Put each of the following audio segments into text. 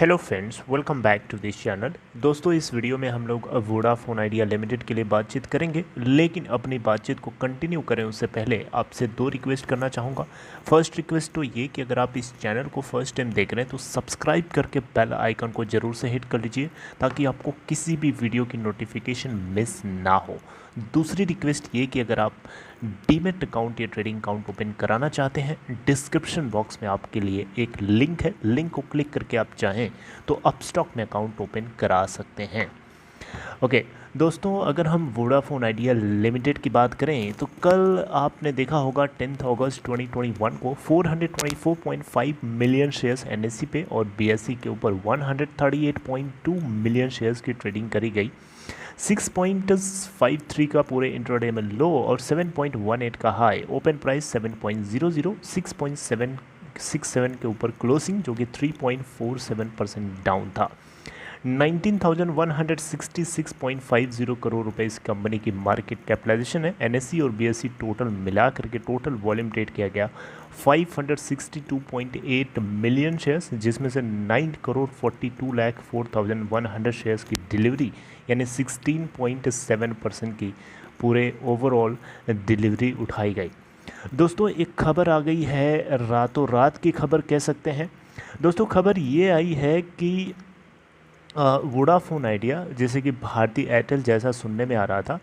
Hello friends, welcome back to this channel. दोस्तों, इस video में हम लोग वोडाफोन आइडिया लिमिटेड के लिए बातचीत करेंगे, लेकिन अपनी बातचीत को कंटिन्यू करें उससे पहले आपसे दो रिक्वेस्ट करना चाहूँगा। फर्स्ट रिक्वेस्ट तो ये कि अगर आप इस चैनल को फर्स्ट टाइम देख रहे हैं तो सब्सक्राइब करके बेल आइकन को ज़रूर से हिट कर लीजिए ताकि आपको किसी भी वीडियो की नोटिफिकेशन मिस ना हो। दूसरी रिक्वेस्ट ये कि अगर आप डीमैट अकाउंट या ट्रेडिंग अकाउंट ओपन कराना चाहते हैं, डिस्क्रिप्शन बॉक्स में आपके लिए एक लिंक है, लिंक को क्लिक करके आप चाहें तो अपस्टॉक में अकाउंट ओपन करा सकते हैं। ओके दोस्तों, अगर हम वोडाफोन आइडिया लिमिटेड की बात करें तो कल आपने देखा होगा 10 अगस्त 2021 को 424.5 मिलियन शेयर्स एनएससी पे और बीएसई के ऊपर 138.2 मिलियन शेयर्स की ट्रेडिंग करी गई। 6.53 का पूरे इंट्राडे में लो और 7.18 का हाई, ओपन प्राइस 7.00, 6.767 के ऊपर क्लोजिंग जो कि 3.47% डाउन था। 19,166.50 करोड़ रुपए इस कंपनी की मार्केट कैपिटलाइजेशन है। एनएससी और बीएसई टोटल मिला करके टोटल वॉल्यूम ट्रेड किया गया 562.8 मिलियन शेयर्स, जिसमें से 9,42,04,100 शेयर्स की डिलीवरी यानी 16.7% की पूरे ओवरऑल डिलीवरी उठाई गई। दोस्तों, एक खबर आ गई है, रातों रात की खबर कह सकते हैं। दोस्तों, खबर ये आई है कि वोडाफोन आइडिया, जैसे कि भारती एयरटेल जैसा सुनने में आ रहा था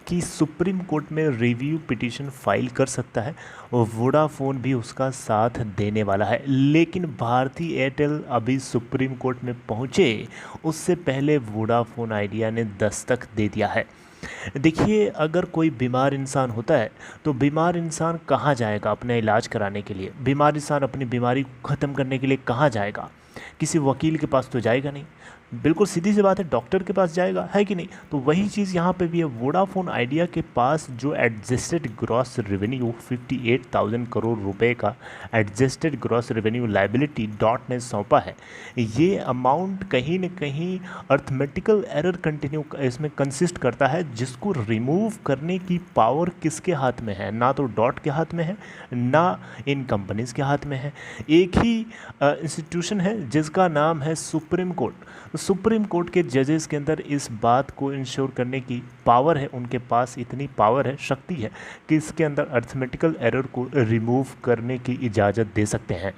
कि सुप्रीम कोर्ट में रिव्यू पिटीशन फाइल कर सकता है और वोडाफोन भी उसका साथ देने वाला है। लेकिन भारती एयरटेल अभी सुप्रीम कोर्ट में पहुंचे उससे पहले वोडाफोन आइडिया ने दस्तक दे दिया है। देखिए, अगर कोई बीमार इंसान होता है तो बीमार इंसान कहाँ जाएगा अपना इलाज कराने के लिए? बीमार इंसान अपनी बीमारी को ख़त्म करने के लिए कहाँ जाएगा? किसी वकील के पास तो जाएगा नहीं, बिल्कुल सीधी सी बात है, डॉक्टर के पास जाएगा, है कि नहीं? तो वही चीज़ यहाँ पे भी है। वोडाफोन आइडिया के पास जो एडजस्टेड ग्रॉस रेवेन्यू 58,000 करोड़ रुपए का adjusted gross revenue liability dot ने सौंपा है, ये अमाउंट कहीं न कहीं अर्थमेटिकल एरर कंटिन्यू इसमें कंसिस्ट करता है, जिसको रिमूव करने की पावर किसके हाथ में है? ना तो डॉट के हाथ में है, ना इन कंपनीज़ के हाथ में है। एक ही इंस्टीट्यूशन है जिसका नाम है सुप्रीम कोर्ट। सुप्रीम कोर्ट के जजेस के अंदर इस बात को इंश्योर करने की पावर है, उनके पास इतनी पावर है, शक्ति है कि इसके अंदर अर्थमेटिकल एरर को रिमूव करने की इजाज़त दे सकते हैं।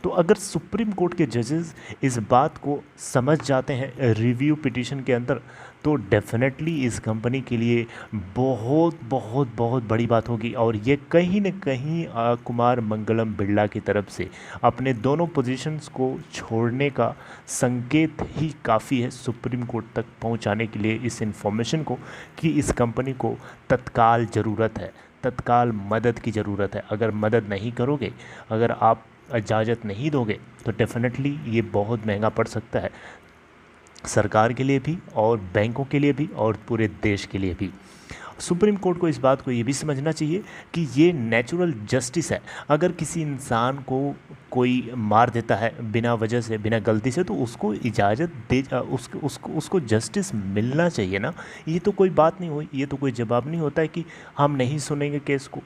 तो अगर सुप्रीम कोर्ट के जजेस इस बात को समझ जाते हैं रिव्यू पिटीशन के अंदर, तो डेफिनेटली इस कंपनी के लिए बहुत बहुत बहुत बड़ी बात होगी। और ये कहीं न कहीं कुमार मंगलम बिरला की तरफ से अपने दोनों पोजीशंस को छोड़ने का संकेत ही काफ़ी है सुप्रीम कोर्ट तक पहुंचाने के लिए इस इंफॉर्मेशन को कि इस कंपनी को तत्काल ज़रूरत है, तत्काल मदद की ज़रूरत है। अगर मदद नहीं करोगे, अगर आप इजाज़त नहीं दोगे तो डेफिनेटली ये बहुत महंगा पड़ सकता है, सरकार के लिए भी और बैंकों के लिए भी और पूरे देश के लिए भी। सुप्रीम कोर्ट को इस बात को ये भी समझना चाहिए कि ये नेचुरल जस्टिस है। अगर किसी इंसान को कोई मार देता है बिना वजह से, बिना गलती से, तो उसको इजाज़त दे, उसको जस्टिस मिलना चाहिए ना। ये तो कोई बात नहीं हुई, ये तो कोई जवाब नहीं होता है कि हम नहीं सुनेंगे केस को,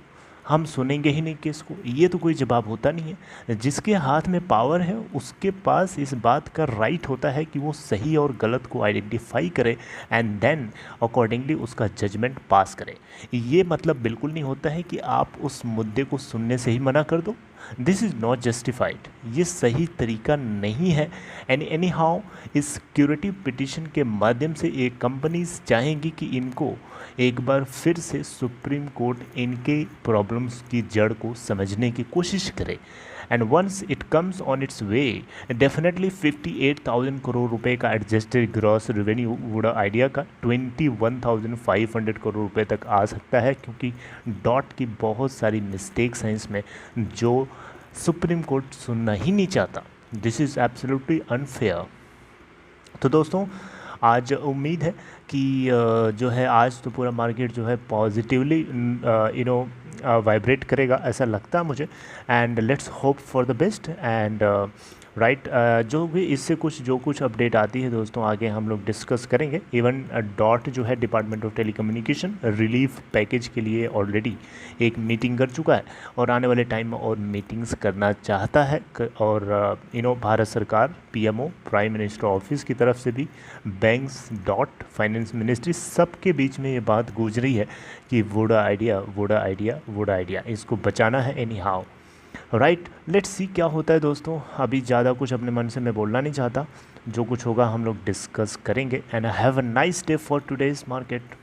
हम सुनेंगे ही नहीं केस को। ये तो कोई जवाब होता नहीं है। जिसके हाथ में पावर है उसके पास इस बात का राइट होता है कि वो सही और गलत को आइडेंटिफाई करे एंड देन अकॉर्डिंगली उसका जजमेंट पास करे। ये मतलब बिल्कुल नहीं होता है कि आप उस मुद्दे को सुनने से ही मना कर दो। दिस इज़ नॉट जस्टिफाइड, ये सही तरीका नहीं है। एनी हाउ इस सिक्योरिटी पिटीशन के माध्यम से एक कंपनीज चाहेंगी कि इनको एक बार फिर से सुप्रीम कोर्ट इनके प्रॉब्लम्स की जड़ को समझने की कोशिश करे। And once it comes on its way, definitely 58,000 crore रुपए का adjusted gross revenue Voda Idea का 21,500 करोड़ रुपए तक आ सकता है, क्योंकि डॉट की बहुत सारी मिस्टेक्स हैं इसमें जो सुप्रीम कोर्ट सुनना ही नहीं चाहता। This is absolutely unfair. तो दोस्तों, आज उम्मीद है कि जो है आज तो पूरा मार्केट जो है पॉजिटिवली वाइब्रेट करेगा, ऐसा लगता है मुझे। And let's hope for the best. And right. जो भी इससे जो कुछ अपडेट आती है दोस्तों आगे हम लोग डिस्कस करेंगे। इवन डॉट जो है department of telecommunication relief package के लिए ऑलरेडी एक मीटिंग कर चुका है और आने वाले टाइम में और मीटिंग्स करना चाहता है। और भारत सरकार पीएमओ प्राइम मिनिस्टर ऑफिस की तरफ से भी बैंक्स डॉट फाइनेंस मिनिस्ट्री सबके बीच में ये बात गूंज रही है कि वोडा आइडिया इसको बचाना है any how. Right, let's see क्या होता है दोस्तों। अभी ज़्यादा कुछ अपने मन से मैं बोलना नहीं चाहता, जो कुछ होगा हम लोग डिस्कस करेंगे। And have a nice day for today's market.